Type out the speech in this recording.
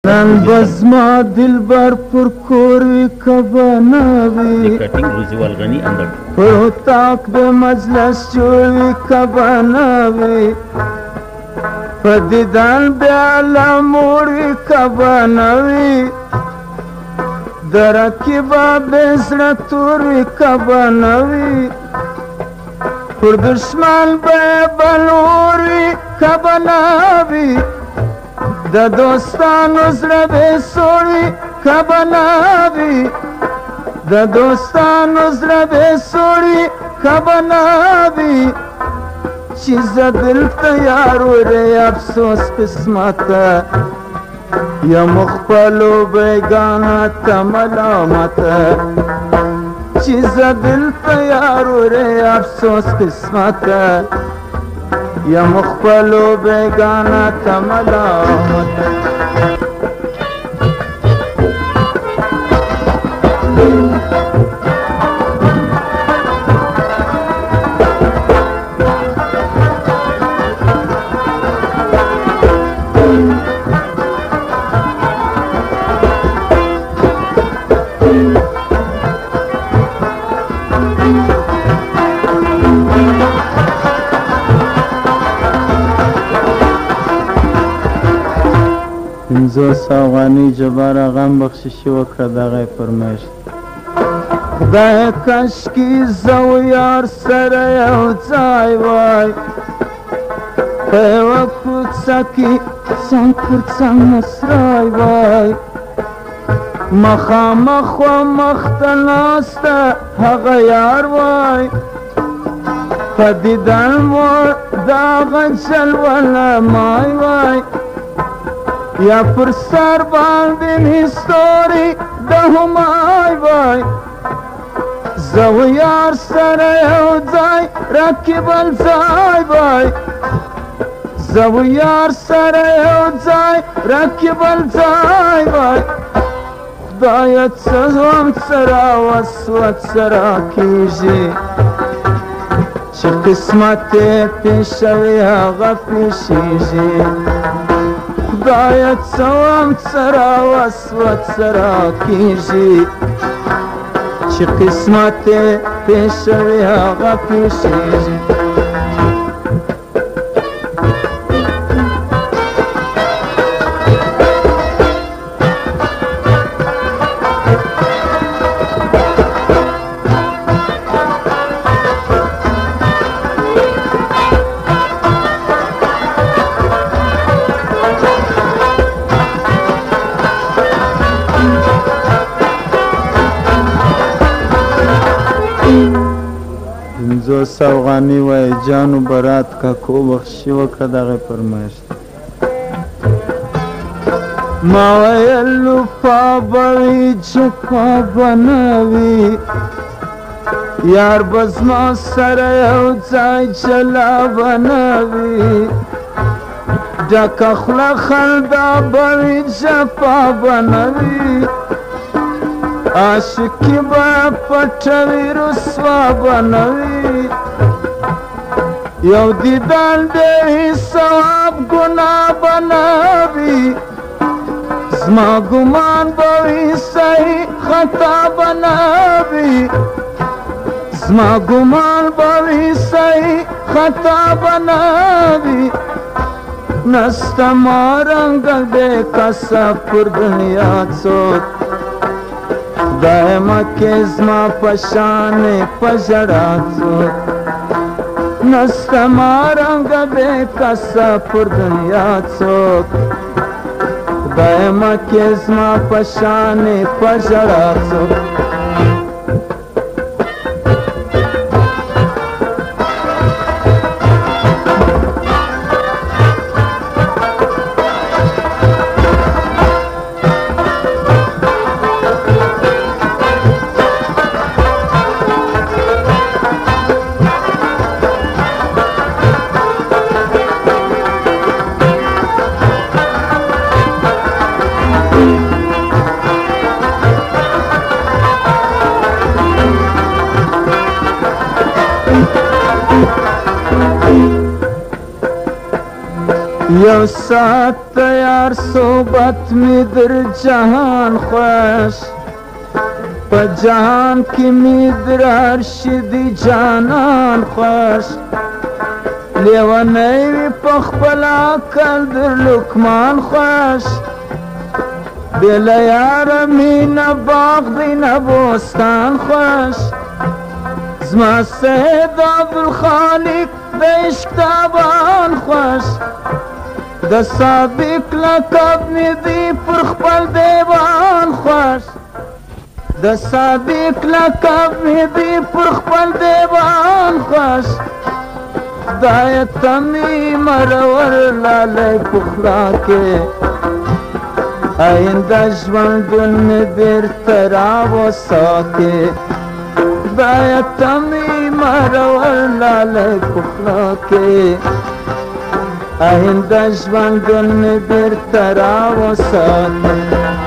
نن بزما دلبر پر کوری کبناوی Cutting Ruzi Walghani and the پر تاک د مجلس جوړی کبناوی پدیدان بیا لموړی کبناوی درکبا بزړه توری کبناوی پر دشمن به بلوری کبناوی د دوستانو زړه به سوړي کبناوي د دوستانو زړه به سوړي کبناوي چې زه دلته یار ورې افسوس قسمته یم خپلو بیګانه ته ملامته چې زه دلته یار ورې افسوس قسمته یم خپلو بیگانه ته ملامت پنځه افغانۍ جبار غم بخششي وکړه دغه یې فرمایش خدای کاشکي زه و یار سره یو ځای وای په یوه کوڅه کې څنګ پر څنګ مسرای وای مخامخ و مخ ته ناسته هغه یار وای په دیدن مو د هغه جلوه مای وای یا پر سر باندې هستوري د همای وای زه و یار سره یو ځای راکبل ځای وای زه و یار سره یو ځای راکبل ځای وای خدایه څه هم څه راوسوت څه راکېږي چې قسمت یې پېښوي هغه پېښېږي خدایه څه هم څه راوسوت څه راکېږي چې قسمت یې پېښوي هغه پېښېږي پنځوس افغانۍ وایي جانو برات کاکو بخشي وکړه دغه فرمایش ما ویل لوپا به وي جفا به نه وي یار به زما سره یو ځای جلا به نه وي ډکه خوله خندا به وي جفا به نه وي عاشقی با پټوي رسوا به نه وي یو دیدن دی ثواب ګناه به نه وي زما ګمان به وي صحیح خطا به نه وي زما ګمان به وي صحیح خطا به نه وي نسته ما رنګ دی کسه پر دنیا څوک دائما کې زما په شان په ژړا څوک نسته ما رنګ بې کسه پر دنیا څوک دائما کې زما په شان په ژړا څوک یو ساعت تیار صحبت می در جهان خوش پا جهان کی می در ارشدی جانان خوش لیوانی وی پخبلا کل در لکمان خوش دل یار می نباغ دی نبوستان خوش زما سید عبدالخالق دشک تابان خوش د صادق لقب می دی پر خپل دیوان خوش د صادق لقب می دی پر خپل دیوان خوش خدای تمی مرور لالی پخلا کے آئندہ ژوندون می بیرته راوساکې خدای تمی مرور لالی پخلا کے آئندہ ژوندون می بیرته راوساکې